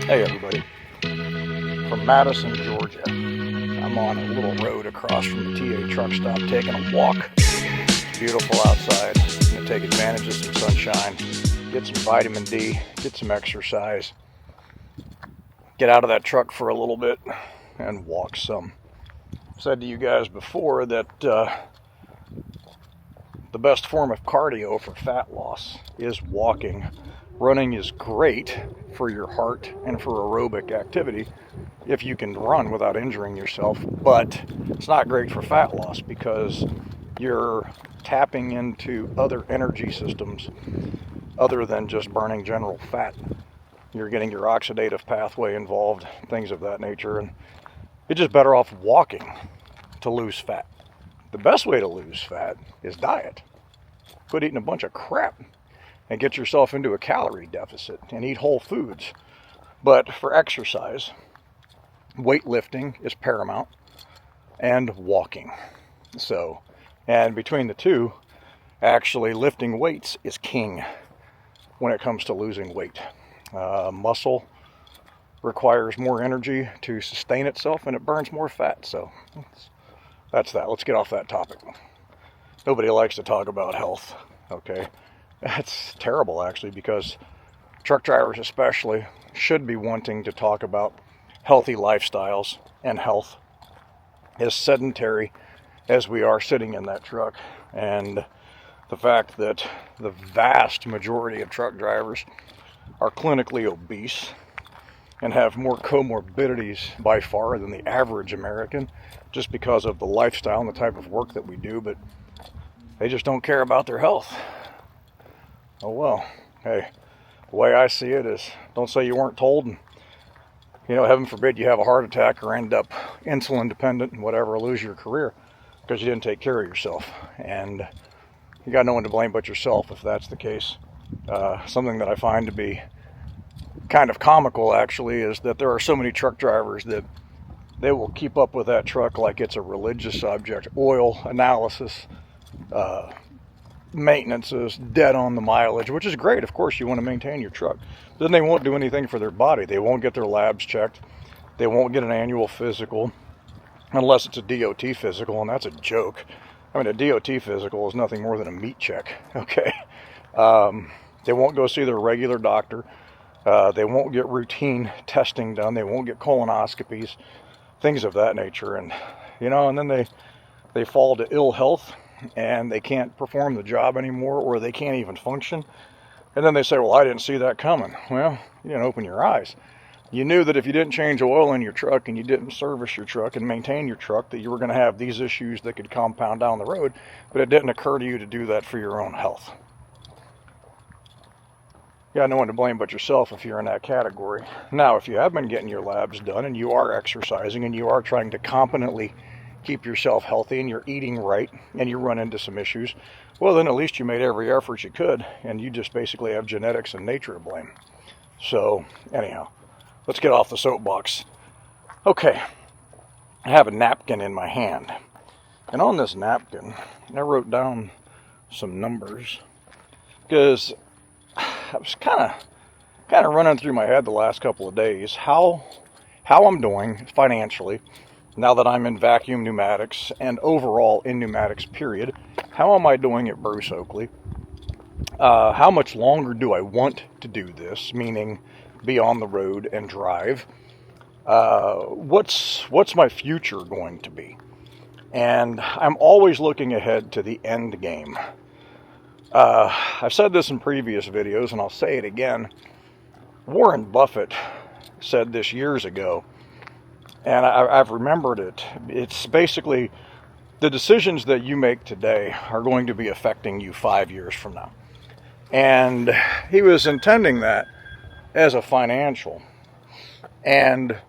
Hey everybody, from Madison, Georgia. I'm on a little road across from the TA truck stop taking a walk. It's beautiful outside. I'm going to take advantage of some sunshine, get some vitamin D, get some exercise, get out of that truck for a little bit, and walk some. I've said to you guys before that the best form of cardio for fat loss is walking. Running is great for your heart and for aerobic activity if you can run without injuring yourself, but it's not great for fat loss because you're tapping into other energy systems other than just burning general fat. You're getting your oxidative pathway involved, things of that nature, and you're just better off walking to lose fat. The best way to lose fat is diet. Quit eating a bunch of crap and get yourself into a calorie deficit and eat whole foods. But for exercise, weightlifting is paramount and walking. And between the two, actually lifting weights is king when it comes to losing weight. Muscle requires more energy to sustain itself and it burns more fat. So that's that. Let's get off that topic. Nobody likes to talk about health, okay? That's terrible, actually, because truck drivers especially should be wanting to talk about healthy lifestyles and health, as sedentary as we are sitting in that truck. And the fact that the vast majority of truck drivers are clinically obese and have more comorbidities by far than the average American just because of the lifestyle and the type of work that we do, but they just don't care about their health. Oh well, hey, the way I see it is don't say you weren't told, and heaven forbid you have a heart attack or end up insulin dependent and whatever, lose your career because you didn't take care of yourself. And you got no one to blame but yourself if that's the case. Something that I find to be kind of comical actually is that there are so many truck drivers that they will keep up with that truck like it's a religious object. Oil analysis, maintenance is dead on the mileage, which is great. Of course, you want to maintain your truck. Then they won't do anything for their body. They won't get their labs checked. They won't get an annual physical unless it's a DOT physical, and that's a joke. I mean, a DOT physical is nothing more than a meat check, okay? They won't go see their regular doctor. They won't get routine testing done. They won't get colonoscopies, things of that nature. And, and then they fall to ill health and they can't perform the job anymore, or they can't even function. And then they say, well, I didn't see that coming. Well, you didn't open your eyes. You knew that if you didn't change oil in your truck and you didn't service your truck and maintain your truck, that you were going to have these issues that could compound down the road, but it didn't occur to you to do that for your own health. You got no one to blame but yourself if you're in that category. Now, if you have been getting your labs done and you are exercising and you are trying to competently keep yourself healthy and you're eating right and you run into some issues, well, then at least you made every effort you could and you just basically have genetics and nature to blame. So anyhow, let's get off the soapbox. Okay, I have a napkin in my hand, and on this napkin I wrote down some numbers because I was kind of running through my head the last couple of days how I'm doing financially now that I'm in vacuum pneumatics and overall in pneumatics period. How am I doing at Bruce Oakley? How much longer do I want to do this, meaning be on the road and drive? What's my future going to be? And I'm always looking ahead to the end game. I've said this in previous videos, and I'll say it again. Warren Buffett said this years ago, and I've remembered it. It's basically the decisions that you make today are going to be affecting you 5 years from now. And he was intending that as a financial, and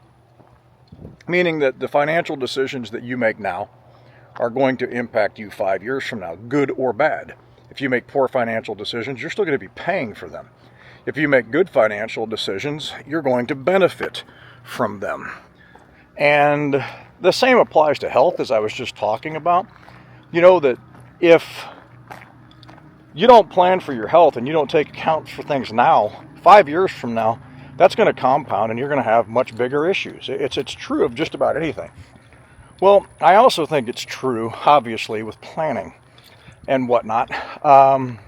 meaning that the financial decisions that you make now are going to impact you 5 years from now, good or bad. If you make poor financial decisions, you're still going to be paying for them. If you make good financial decisions, you're going to benefit from them. And the same applies to health, as I was just talking about. You know that if you don't plan for your health and you don't take account for things now, 5 years from now, that's going to compound and you're going to have much bigger issues. It's true of just about anything. Well, I also think it's true, obviously, with planning and whatnot.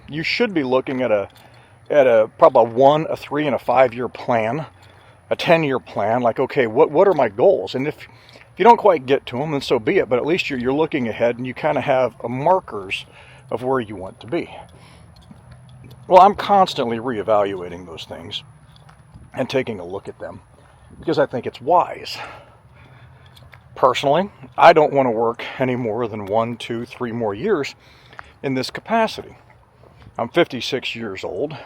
You should be looking at probably a 1, a 3, and a 5-year plan, a 10-year plan. Like, okay, what are my goals? And if you don't quite get to them, then so be it. But at least you're looking ahead and you kind of have markers of where you want to be. Well, I'm constantly reevaluating those things and taking a look at them because I think it's wise. Personally, I don't want to work any more than 1, 2, 3 more years in this capacity. I'm 56 years old.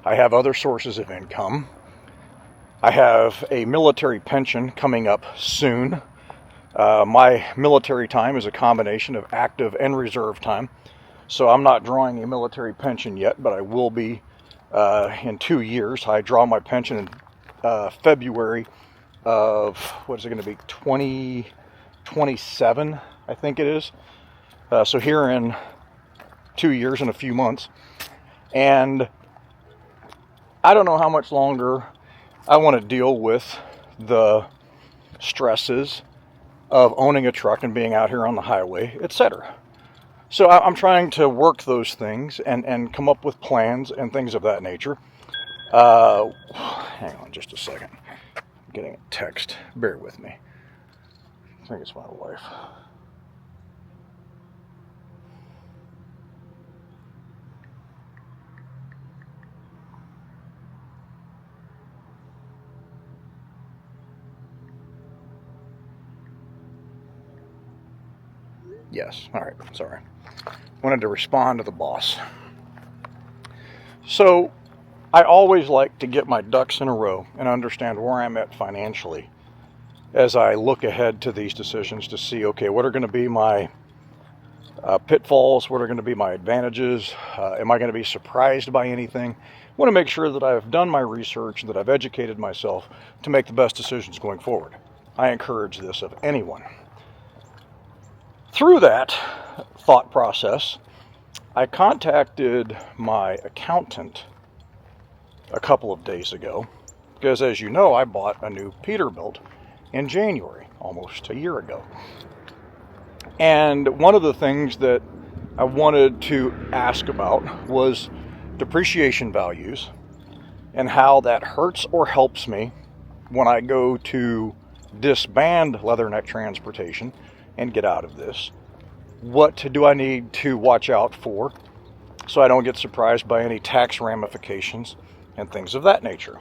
I have other sources of income. I have a military pension coming up soon. My military time is a combination of active and reserve time. So I'm not drawing a military pension yet, but I will be in 2 years. I draw my pension in February of, what is it going to be, 2027, I think it is. So here in 2 years and a few months. And I don't know how much longer I want to deal with the stresses of owning a truck and being out here on the highway, etc. So I'm trying to work those things and come up with plans and things of that nature. Hang on just a second. I'm getting a text. Bear with me. I think it's my wife. Yes, all right, sorry. Wanted to respond to the boss. So, I always like to get my ducks in a row and understand where I'm at financially as I look ahead to these decisions to see, okay, what are going to be my pitfalls? What are going to be my advantages? Am I going to be surprised by anything? I want to make sure that I've done my research, that I've educated myself to make the best decisions going forward. I encourage this of anyone. Through that thought process, I contacted my accountant a couple of days ago because, as you know, I bought a new Peterbilt in January, almost a year ago. And one of the things that I wanted to ask about was depreciation values and how that hurts or helps me when I go to disband Leatherneck Transportation and get out of this. What do I need to watch out for so I don't get surprised by any tax ramifications and things of that nature?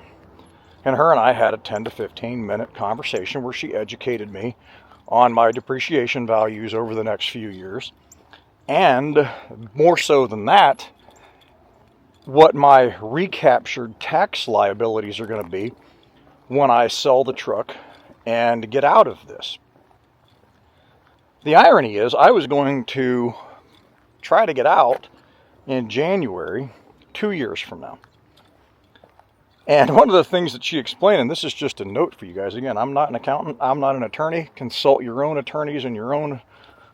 And her and I had a 10 to 15 minute conversation where she educated me on my depreciation values over the next few years. And more so than that, what my recaptured tax liabilities are going to be when I sell the truck and get out of this. The irony is, I was going to try to get out in January, 2 years from now. And one of the things that she explained, and this is just a note for you guys, again, I'm not an accountant, I'm not an attorney. Consult your own attorneys and your own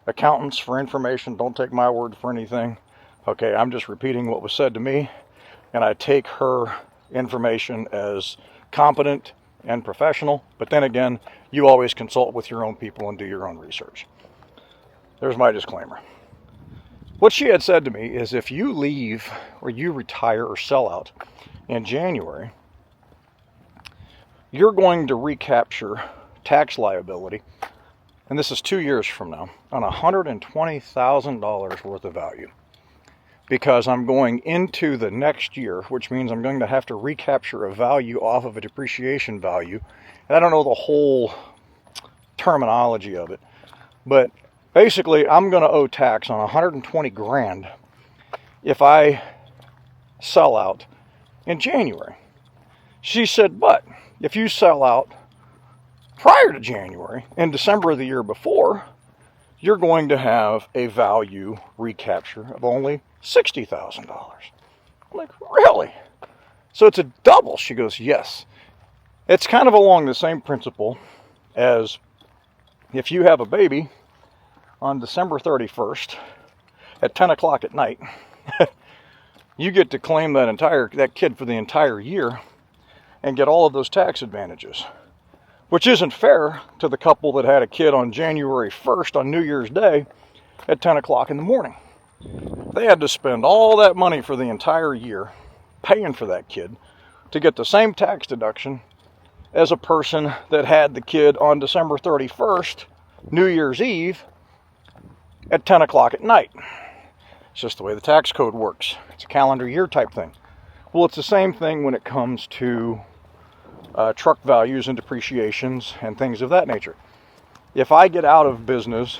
accountants for information. Don't take my word for anything. Okay, I'm just repeating what was said to me, and I take her information as competent and professional. But then again, you always consult with your own people and do your own research. There's my disclaimer. What she had said to me is if you leave or you retire or sell out in January, you're going to recapture tax liability, and this is 2 years from now, on $120,000 worth of value. Because I'm going into the next year, which means I'm going to have to recapture a value off of a depreciation value. And I don't know the whole terminology of it, but basically, I'm going to owe tax on 120 grand if I sell out in January. She said, but if you sell out prior to January, in December of the year before, you're going to have a value recapture of only $60,000. I'm like, really? So it's a double? She goes, yes. It's kind of along the same principle as if you have a baby on December 31st at 10 o'clock at night, you get to claim that kid for the entire year, and get all of those tax advantages, which isn't fair to the couple that had a kid on January 1st on New Year's Day at 10 o'clock in the morning. They had to spend all that money for the entire year paying for that kid to get the same tax deduction as a person that had the kid on December 31st, New Year's Eve, at 10 o'clock at night. It's just the way the tax code works. It's a calendar year type thing. Well, it's the same thing when it comes to truck values and depreciations and things of that nature. If I get out of business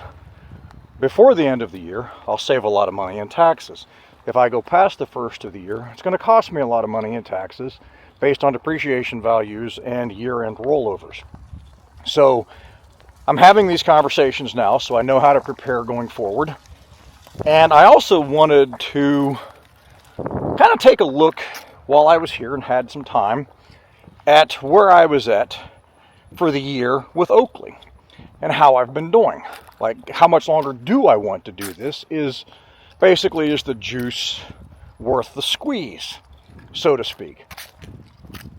before the end of the year, I'll save a lot of money in taxes. If I go past the first of the year, it's going to cost me a lot of money in taxes based on depreciation values and year-end rollovers. So I'm having these conversations now, so I know how to prepare going forward. And I also wanted to kind of take a look while I was here and had some time at where I was at for the year with Oakley and how I've been doing. Like, how much longer do I want to do this is basically, is the juice worth the squeeze, so to speak.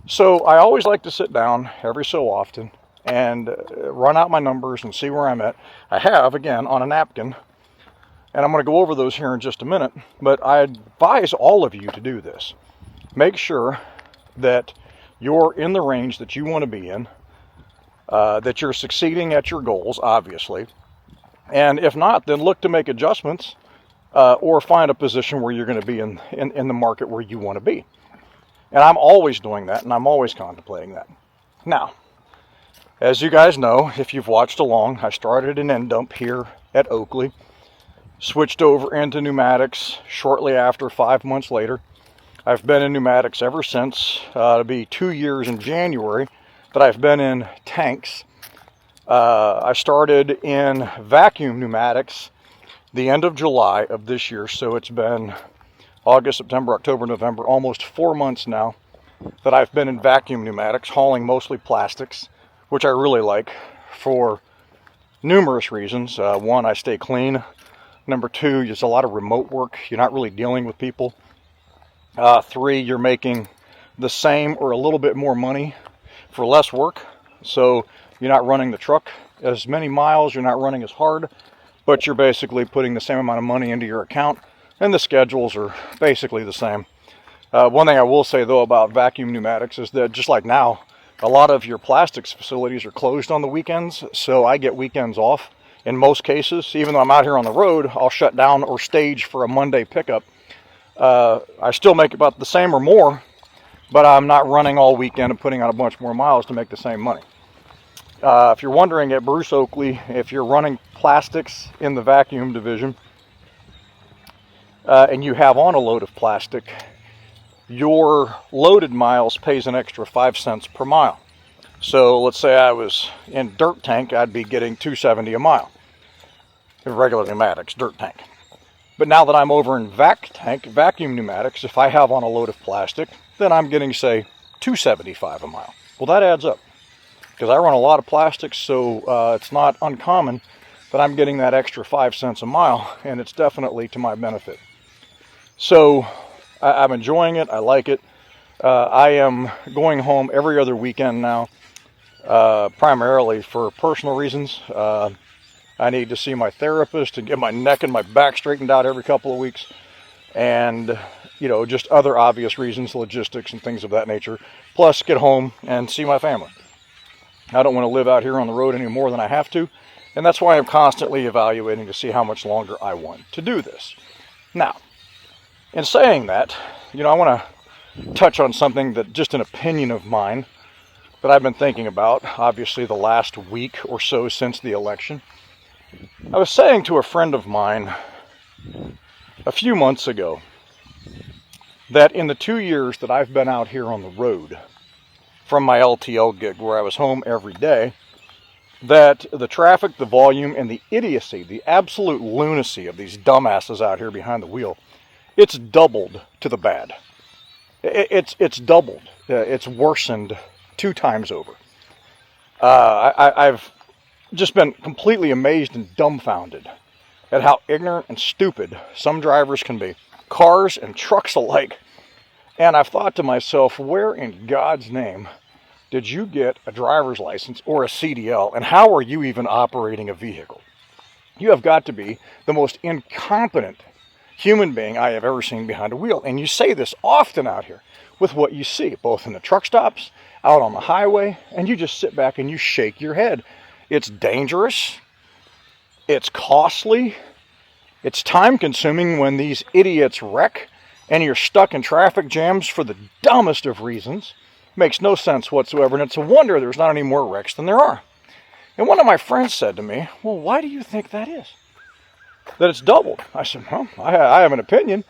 So I always like to sit down every so often and run out my numbers and see where I'm at. I have, again, on a napkin, and I'm going to go over those here in just a minute, but I advise all of you to do this. Make sure that you're in the range that you want to be in, that you're succeeding at your goals, obviously. And if not, then look to make adjustments or find a position where you're going to be in the market where you want to be. And I'm always doing that, and I'm always contemplating that. Now, as you guys know, if you've watched along, I started an end dump here at Oakley, switched over into pneumatics shortly after, 5 months later. I've been in pneumatics ever since. It'll be 2 years in January that I've been in tanks. I started in vacuum pneumatics the end of July of this year, so it's been August, September, October, November, almost 4 months now that I've been in vacuum pneumatics, hauling mostly plastics, which I really like for numerous reasons. One, I stay clean. Number two, there's a lot of remote work. You're not really dealing with people. Three, you're making the same or a little bit more money for less work. So you're not running the truck as many miles, you're not running as hard, but you're basically putting the same amount of money into your account, and the schedules are basically the same. One thing I will say, though, about vacuum pneumatics is that just like now, a lot of your plastics facilities are closed on the weekends, so I get weekends off. In most cases, even though I'm out here on the road, I'll shut down or stage for a Monday pickup. I still make about the same or more, but I'm not running all weekend and putting out a bunch more miles to make the same money. If you're wondering at Bruce Oakley, if you're running plastics in the vacuum division and you have on a load of plastic, your loaded miles pays an extra 5 cents per mile. So let's say I was in dirt tank, I'd be getting $2.70 a mile. Regular pneumatics, dirt tank. But now that I'm over in vacuum pneumatics, if I have on a load of plastic, then I'm getting, say, $2.75 a mile. Well, that adds up, because I run a lot of plastics, so it's not uncommon that I'm getting that extra 5 cents a mile, and it's definitely to my benefit. So I'm enjoying it. I like it. I am going home every other weekend now, primarily for personal reasons. I need to see my therapist and get my neck and my back straightened out every couple of weeks. And, you know, just other obvious reasons, logistics and things of that nature. Plus, get home and see my family. I don't want to live out here on the road any more than I have to. And that's why I'm constantly evaluating to see how much longer I want to do this. Now, in saying that, you know, I want to touch on something that, just an opinion of mine, that I've been thinking about, obviously, the last week or so since the election. I was saying to a friend of mine a few months ago that in the 2 years that I've been out here on the road from my LTL gig, where I was home every day, that the traffic, the volume, and the idiocy, the absolute lunacy of these dumbasses out here behind the wheel, it's doubled to the bad. It's doubled. It's worsened 2 times over. I've just been completely amazed and dumbfounded at how ignorant and stupid some drivers can be, cars and trucks alike. And I've thought to myself, where in God's name did you get a driver's license or a CDL, and how are you even operating a vehicle? You have got to be the most incompetent human being I have ever seen behind a wheel. And you say this often out here with what you see, both in the truck stops, out on the highway, and you just sit back and you shake your head. It's dangerous. It's costly. It's time consuming when these idiots wreck and you're stuck in traffic jams for the dumbest of reasons. Makes no sense whatsoever, and it's a wonder there's not any more wrecks than there are. And one of my friends said to me, well, why do you think that is? That it's doubled. I said, well, I have an opinion,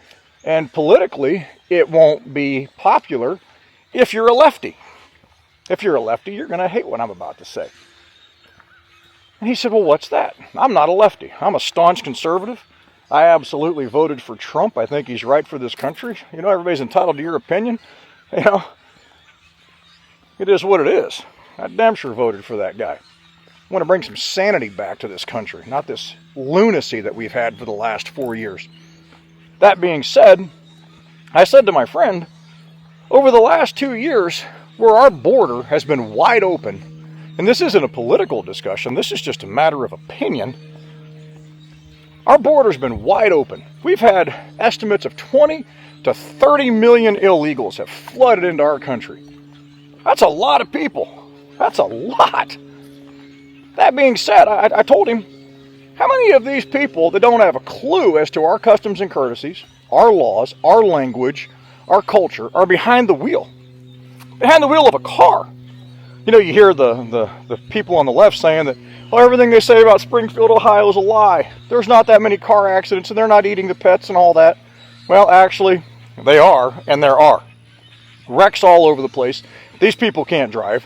and politically it won't be popular if you're a lefty. If you're a lefty, you're going to hate what I'm about to say. And he said, well, what's that? I'm not a lefty. I'm a staunch conservative. I absolutely voted for Trump. I think he's right for this country. You know, everybody's entitled to your opinion. You know, it is what it is. I damn sure voted for that guy. I want to bring some sanity back to this country, not this lunacy that we've had for the last 4 years. That being said, I said to my friend, over the last 2 years, where our border has been wide open, and this isn't a political discussion, this is just a matter of opinion, our border's been wide open. We've had estimates of 20 to 30 million illegals have flooded into our country. That's a lot of people. That's a lot. That being said, I told him, how many of these people that don't have a clue as to our customs and courtesies, our laws, our language, our culture, are behind the wheel? Behind the wheel of a car. You know, you hear the people on the left saying that, well, everything they say about Springfield, Ohio is a lie. There's not that many car accidents and they're not eating the pets and all that. Well, actually, they are, and there are. Wrecks all over the place. These people can't drive.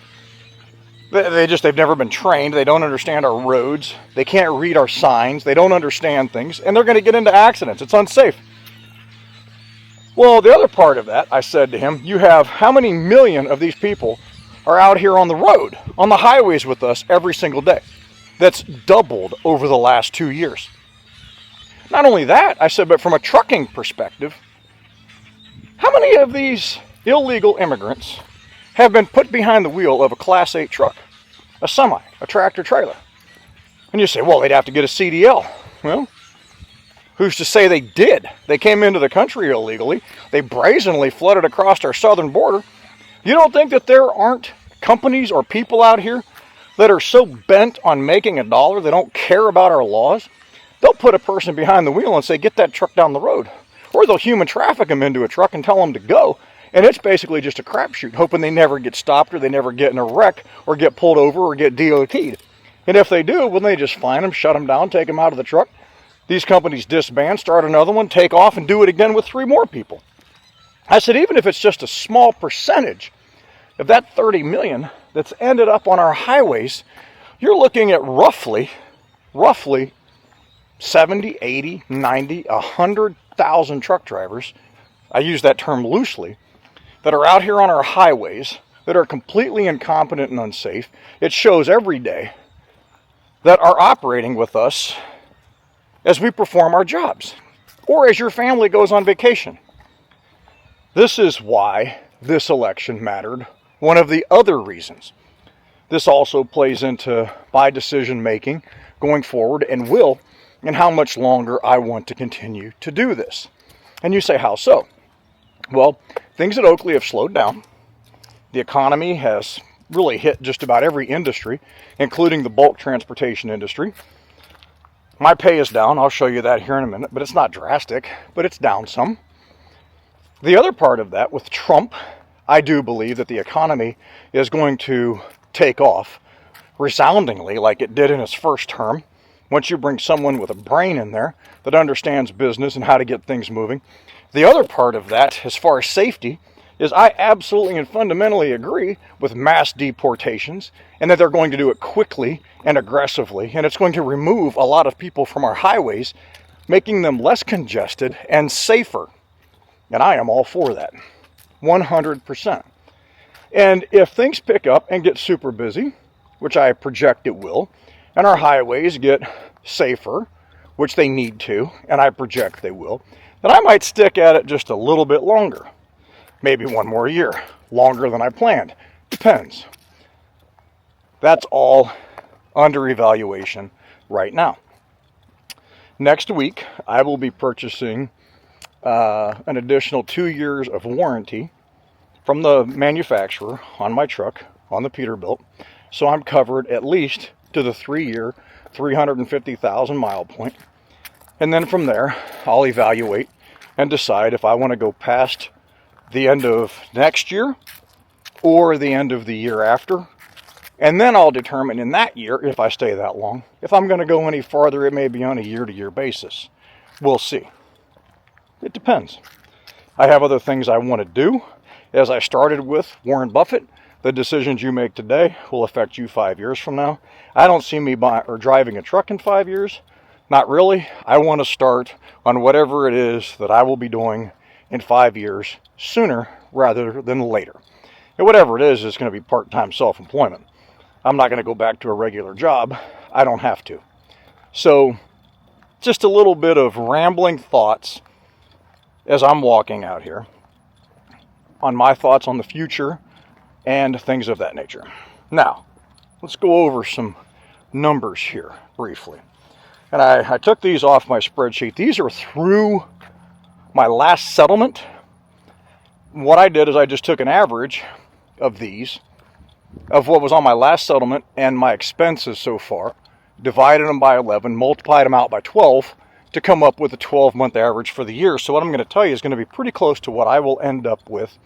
They've never been trained. They don't understand our roads. They can't read our signs. They don't understand things, and they're going to get into accidents. It's unsafe. Well, the other part of that, I said to him, you have how many million of these people are out here on the road, on the highways with us every single day? That's doubled over the last 2 years. Not only that, I said, but from a trucking perspective, how many of these illegal immigrants have been put behind the wheel of a Class 8 truck, a semi, a tractor trailer? And you say, well, they'd have to get a CDL. Well, who's to say they did? They came into the country illegally. They brazenly flooded across our southern border. You don't think that there aren't companies or people out here that are so bent on making a dollar they don't care about our laws? They'll put a person behind the wheel and say, get that truck down the road. Or they'll human traffic them into a truck and tell them to go. And it's basically just a crapshoot, hoping they never get stopped or they never get in a wreck or get pulled over or get DOT'd. And if they do, well, they just fine them, shut them down, take them out of the truck. These companies disband, start another one, take off, and do it again with 3 more people. I said, even if it's just a small percentage of that 30 million that's ended up on our highways, you're looking at roughly 70, 80, 90, 100,000 truck drivers, I use that term loosely, that are out here on our highways that are completely incompetent and unsafe. It shows every day that are operating with us as we perform our jobs or as your family goes on vacation. This is why this election mattered. One of the other reasons. This also plays into my decision making going forward and will, and how much longer I want to continue to do this. And you say, how so? Well, things at Oakley have slowed down. The economy has really hit just about every industry, including the bulk transportation industry. My pay is down. I'll show you that here in a minute, but it's not drastic, but it's down some. The other part of that, with Trump, I do believe that the economy is going to take off resoundingly like it did in his first term. Once you bring someone with a brain in there that understands business and how to get things moving. The other part of that, as far as safety, is I absolutely and fundamentally agree with mass deportations and that they're going to do it quickly and aggressively, and it's going to remove a lot of people from our highways, making them less congested and safer. And I am all for that, 100%. And if things pick up and get super busy, which I project it will, and our highways get safer, which they need to, and I project they will, then I might stick at it just a little bit longer. maybe one more year, longer than I planned. Depends. That's all under evaluation right now. Next week, I will be purchasing an additional 2 years of warranty from the manufacturer on my truck, on the Peterbilt. So I'm covered at least to the 3-year, 350,000 mile point. And then from there, I'll evaluate and decide if I want to go past the end of next year or the end of the year after. And then I'll determine in that year, if I stay that long, if I'm going to go any farther. It may be on a year-to-year basis. We'll see. It depends. I have other things I want to do. As I started with Warren Buffett, the decisions you make today will affect you 5 years from now. I don't see me driving a truck in 5 years. Not really. I want to start on whatever it is that I will be doing in 5 years sooner rather than later. And whatever it is going to be part-time self-employment. I'm not going to go back to a regular job. I don't have to. So, just a little bit of rambling thoughts as I'm walking out here on my thoughts on the future and things of that nature. Now, let's go over some numbers here briefly. And I took these off my spreadsheet. These are through my last settlement. What I did is I just took an average of these, of what was on my last settlement and my expenses so far, divided them by 11, multiplied them out by 12 to come up with a 12-month average for the year. So what I'm going to tell you is going to be pretty close to what I will end up with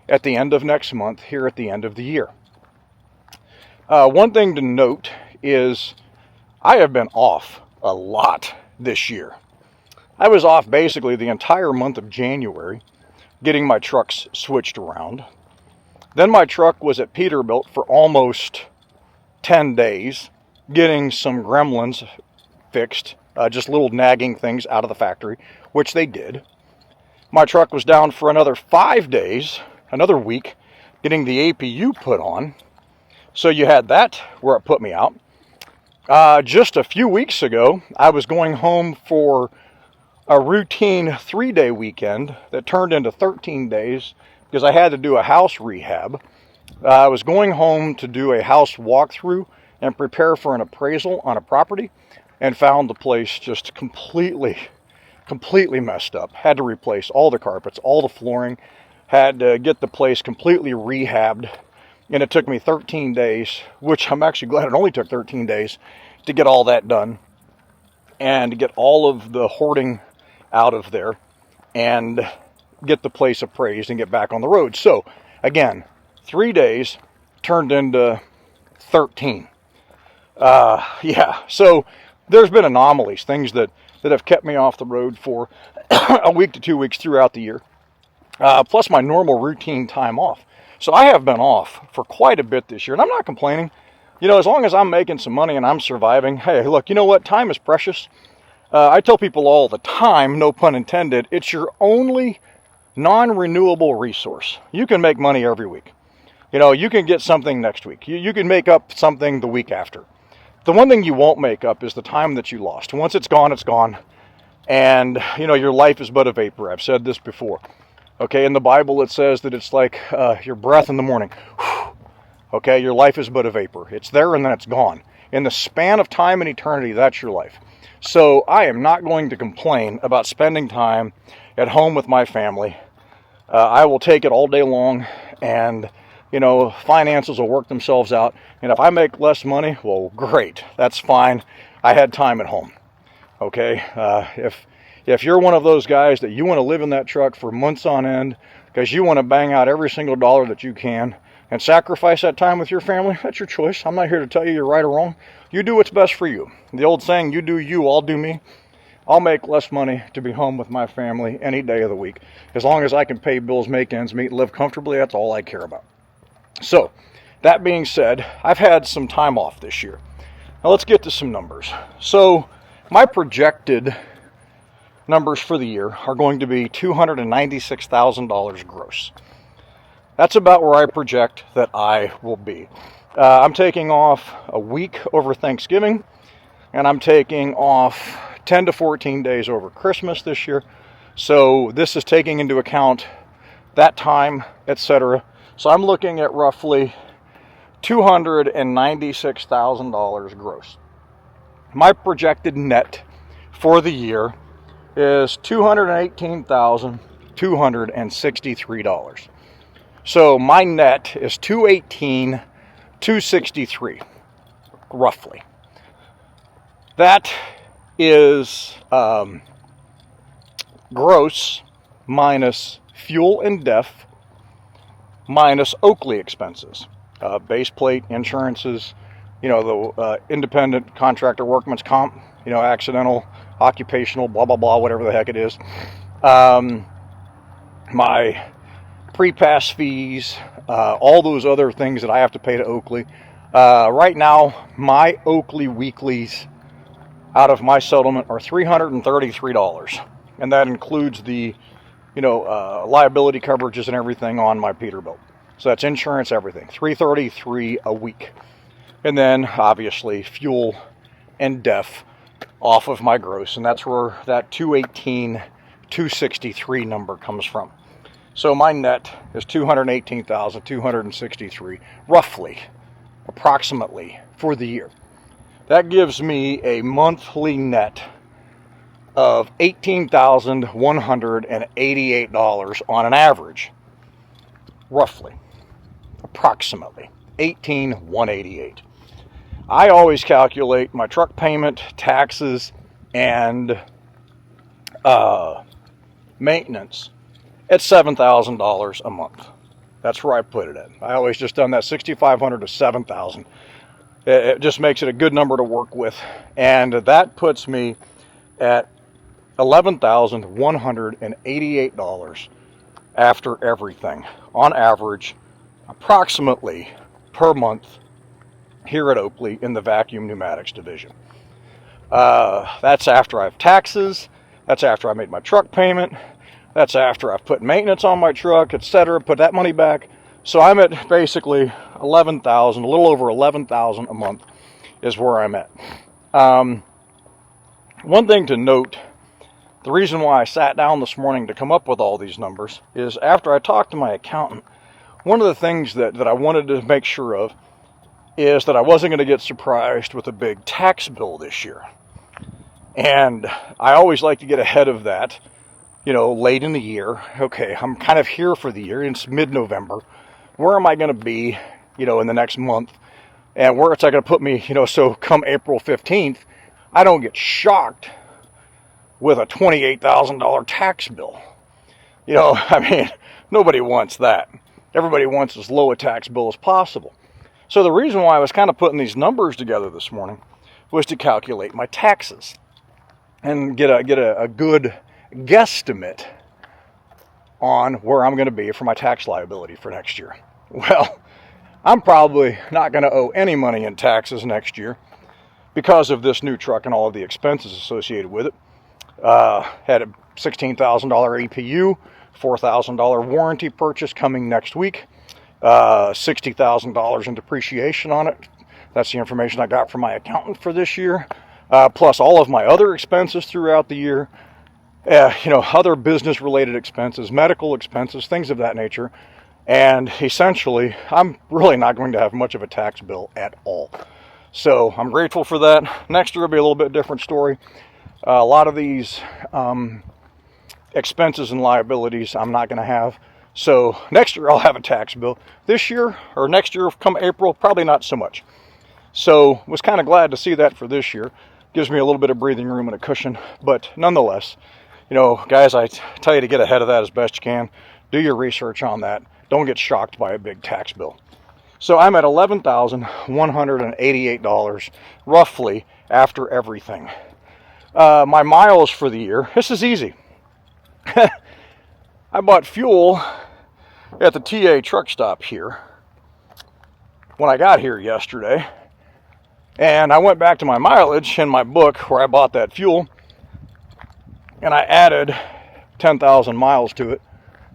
at the end of next month, here at the end of the year. One thing to note is I have been off a lot this year. I was off basically the entire month of January getting my trucks switched around. Then my truck was at Peterbilt for almost 10 days getting some gremlins fixed, just little nagging things out of the factory, which they did. My truck was down for another 5 days, another week, getting the APU put on. So you had that where it put me out. Just a few weeks ago, I was going home for a routine 3-day weekend that turned into 13 days because I had to do a house rehab. I was going home to do a house walkthrough and prepare for an appraisal on a property, and found the place just completely messed up. Had to replace all the carpets, all the flooring, had to get the place completely rehabbed. And it took me 13 days, which I'm actually glad it only took 13 days to get all that done and to get all of the hoarding out of there and get the place appraised and get back on the road. So, again, 3 days turned into 13. So there's been anomalies, things that have kept me off the road for a week to 2 weeks throughout the year, plus my normal routine time off. So I have been off for quite a bit this year, and I'm not complaining. You know, as long as I'm making some money and I'm surviving, hey, look, you know what? Time is precious. I tell people all the time, no pun intended, it's your only non-renewable resource. You can make money every week. You know, you can get something next week. You can make up something the week after. The one thing you won't make up is the time that you lost. Once it's gone, it's gone. And, you know, your life is but a vapor. I've said this before. Okay, in the Bible it says that it's like your breath in the morning. Okay, your life is but a vapor. It's there and then it's gone. In the span of time and eternity, that's your life. So I am not going to complain about spending time at home with my family. I will take it all day long, and, you know, finances will work themselves out. And if I make less money, well, great. That's fine. I had time at home. Okay, if you're one of those guys that you want to live in that truck for months on end because you want to bang out every single dollar that you can and sacrifice that time with your family, that's your choice. I'm not here to tell you you're right or wrong. You do what's best for you. The old saying, you do you, I'll do me. I'll make less money to be home with my family any day of the week. As long as I can pay bills, make ends meet, live comfortably, that's all I care about. So, that being said, I've had some time off this year. Now let's get to some numbers. So, my projected numbers for the year are going to be $296,000 gross. That's about where I project that I will be. I'm taking off a week over Thanksgiving, and I'm taking off 10 to 14 days over Christmas this year. So this is taking into account that time, etc. So I'm looking at roughly $296,000 gross. My projected net for the year is $218,263. So my net is $218,263, roughly. That is gross minus fuel and def minus Oakley expenses, base plate, insurances, the independent contractor workman's comp, accidental, occupational, blah, blah, blah, whatever the heck it is. My pre-pass fees, all those other things that I have to pay to Oakley. Right now, my Oakley weeklies out of my settlement are $333. And that includes the, liability coverages and everything on my Peterbilt. So that's insurance, everything. $333 a week. And then, obviously, fuel and def off of my gross. And that's where that $218,263 number comes from. So my net is $218,263, roughly, approximately, for the year. That gives me a monthly net of $18,188 on an average, roughly, approximately, $18,188. I always calculate my truck payment, taxes, and maintenance at $7,000 a month. That's where I put it at. I always just done that $6,500 to $7,000. It just makes it a good number to work with, and that puts me at $11,188 after everything, on average, approximately per month here at Oakley in the vacuum pneumatics division. That's after I have taxes. That's after I made my truck payment. That's after I've put maintenance on my truck, etc. Put that money back. So I'm at basically $11,000, a little over $11,000 a month is where I'm at. One thing to note, the reason why I sat down this morning to come up with all these numbers is after I talked to my accountant, one of the things that I wanted to make sure of is that I wasn't going to get surprised with a big tax bill this year. And I always like to get ahead of that, late in the year. Okay, I'm kind of here for the year. It's mid-November. Where am I going to be, in the next month? And where it's going to put me, so come April 15th, I don't get shocked with a $28,000 tax bill. Nobody wants that. Everybody wants as low a tax bill as possible. So the reason why I was kind of putting these numbers together this morning was to calculate my taxes and get a good guesstimate on where I'm going to be for my tax liability for next year. Well, I'm probably not going to owe any money in taxes next year because of this new truck and all of the expenses associated with it. Had a $16,000 EPU, $4,000 warranty purchase coming next week, $60,000 in depreciation on it. That's the information I got from my accountant for this year, plus all of my other expenses throughout the year, other business-related expenses, medical expenses, things of that nature. And essentially, I'm really not going to have much of a tax bill at all. So I'm grateful for that. Next year will be a little bit different story. A lot of these expenses and liabilities I'm not going to have. So next year I'll have a tax bill. This year, or next year come April, probably not so much. So was kind of glad to see that for this year. Gives me a little bit of breathing room and a cushion. But nonetheless, guys, I tell you to get ahead of that as best you can. Do your research on that. Don't get shocked by a big tax bill. So I'm at $11,188 roughly after everything. My miles for the year, this is easy. I bought fuel at the TA truck stop here when I got here yesterday. And I went back to my mileage in my book where I bought that fuel. And I added 10,000 miles to it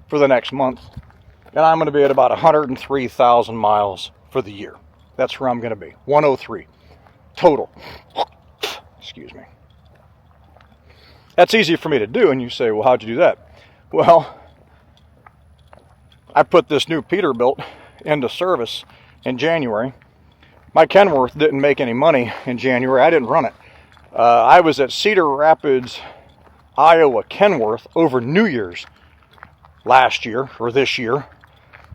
for the next month. And I'm going to be at about 103,000 miles for the year. That's where I'm going to be. 103 total. Excuse me. That's easy for me to do, and you say, well, how'd you do that? Well, I put this new Peterbilt into service in January. My Kenworth didn't make any money in January. I didn't run it. I was at Cedar Rapids, Iowa Kenworth over New Year's last year, or this year,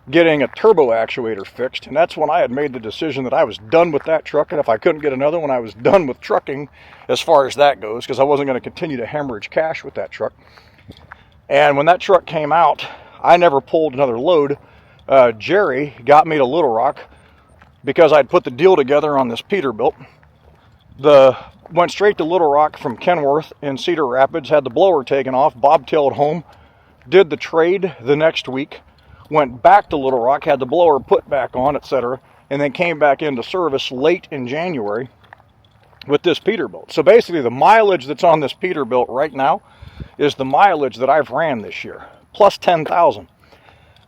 getting a turbo actuator fixed, and that's when I had made the decision that I was done with that truck, and if I couldn't get another one, I was done with trucking as far as that goes, because I wasn't going to continue to hemorrhage cash with that truck. And when that truck came out, I never pulled another load. Jerry got me to Little Rock because I'd put the deal together on this Peterbilt. Went straight to Little Rock from Kenworth in Cedar Rapids, had the blower taken off, bobtailed home, did the trade the next week, went back to Little Rock, had the blower put back on, etc., and then came back into service late in January with this Peterbilt. So basically the mileage that's on this Peterbilt right now is the mileage that I've ran this year, plus 10,000.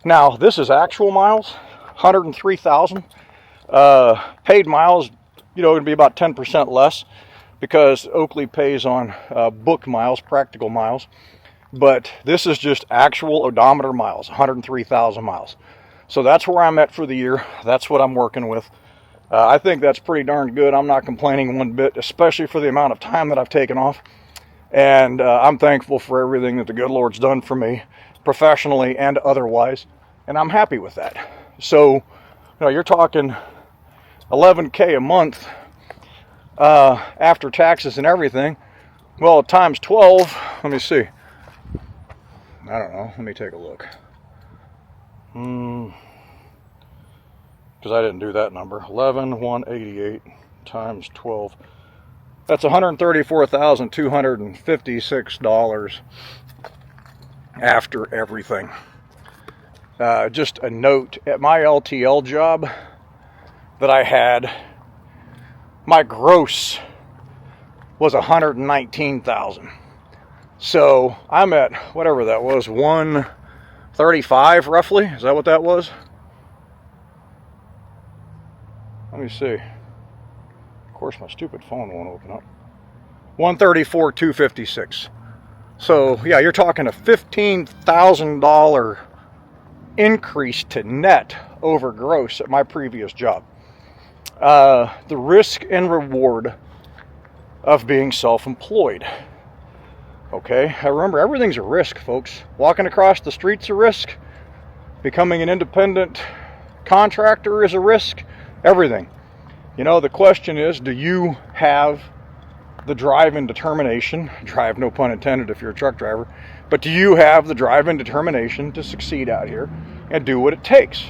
Now, this is actual miles, 103,000. Paid miles, going to be about 10% less because Oakley pays on book miles, practical miles. But this is just actual odometer miles, 103,000 miles. So that's where I'm at for the year. That's what I'm working with. I think that's pretty darn good. I'm not complaining one bit, especially for the amount of time that I've taken off. And I'm thankful for everything that the good Lord's done for me, professionally and otherwise. And I'm happy with that. So, you're talking $11K a month after taxes and everything. Well, times 12, let me see. I don't know. Let me take a look. Because I didn't do that number. 11,188 times 12. That's $134,256 after everything. Just a note, at my LTL job that I had, my gross was $119,000. So I'm at whatever that was, 135 roughly. Is that what that was? Let me see. Of course, my stupid phone won't open up. 134,256. So yeah, you're talking a $15,000 increase to net over gross at my previous job. The risk and reward of being self-employed. Okay, I remember everything's a risk, folks. Walking across the street's a risk. Becoming an independent contractor is a risk. Everything. The question is, do you have the drive and determination, drive no pun intended if you're a truck driver, but do you have the drive and determination to succeed out here and do what it takes?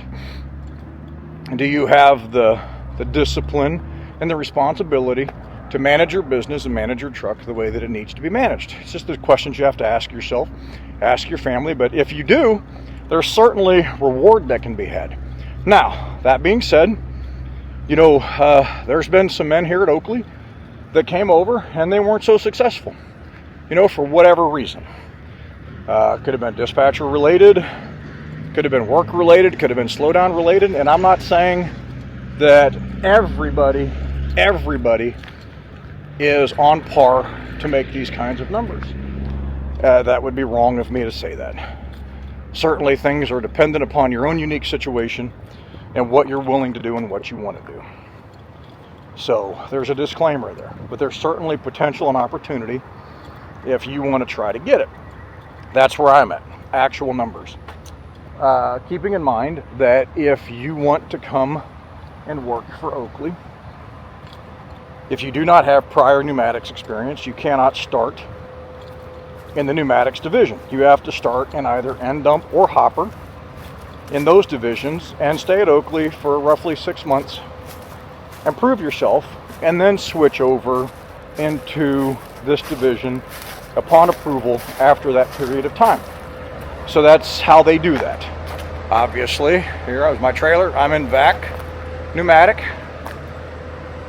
And do you have the discipline and the responsibility to manage your business and manage your truck the way that it needs to be managed? It's just the questions you have to ask yourself, ask your family, but if you do, there's certainly reward that can be had. Now, that being said, there's been some men here at Oakley that came over and they weren't so successful, for whatever reason. Could have been dispatcher related, could have been work related, could have been slowdown related, and I'm not saying that everybody is on par to make these kinds of numbers. That would be wrong of me to say that. Certainly things are dependent upon your own unique situation and what you're willing to do and what you want to do. So there's a disclaimer there, but there's certainly potential and opportunity if you want to try to get it. That's where I'm at, actual numbers. Keeping in mind that if you want to come and work for Oakley, if you do not have prior pneumatics experience, you cannot start in the pneumatics division. You have to start in either end dump or hopper in those divisions and stay at Oakley for roughly 6 months and prove yourself, and then switch over into this division upon approval after that period of time. So that's how they do that. Obviously, here is my trailer. I'm in vac pneumatic,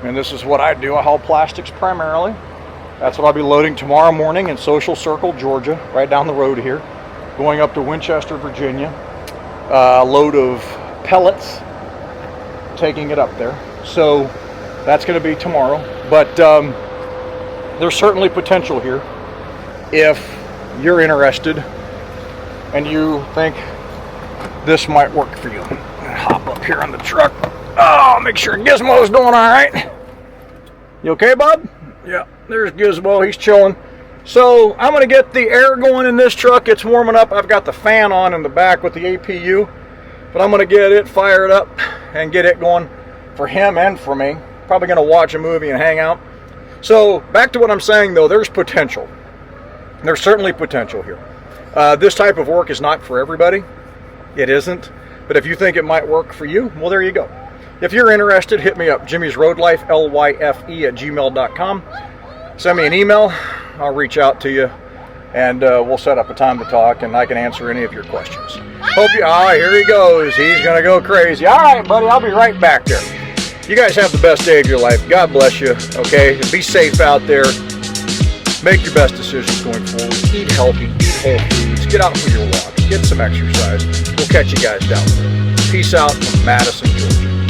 and this is what I do. I haul plastics primarily. That's what I'll be loading tomorrow morning in Social Circle, Georgia, right down the road here, going up to Winchester, Virginia. A load of pellets, taking it up there. So that's going to be tomorrow. But there's certainly potential here if you're interested and you think this might work for you. Hop up here on the truck. Oh, make sure Gizmo's doing all right. You okay, bud? Yeah, there's Gizmo. He's chilling. So I'm going to get the air going in this truck. It's warming up. I've got the fan on in the back with the APU. But I'm going to get it fired up and get it going for him and for me. Probably going to watch a movie and hang out. So back to what I'm saying, though. There's potential. There's certainly potential here. This type of work is not for everybody. It isn't. But if you think it might work for you, well, there you go. If you're interested, hit me up, Jimmysroadlyfe, Lyfe @gmail.com. Send me an email. I'll reach out to you, and we'll set up a time to talk, and I can answer any of your questions. Hope you, here he goes. He's going to go crazy. All right, buddy, I'll be right back there. You guys have the best day of your life. God bless you, okay? Be safe out there. Make your best decisions going forward. Eat healthy, eat whole foods, get out for your walk, get some exercise. We'll catch you guys down there. Peace out from Madison, Georgia.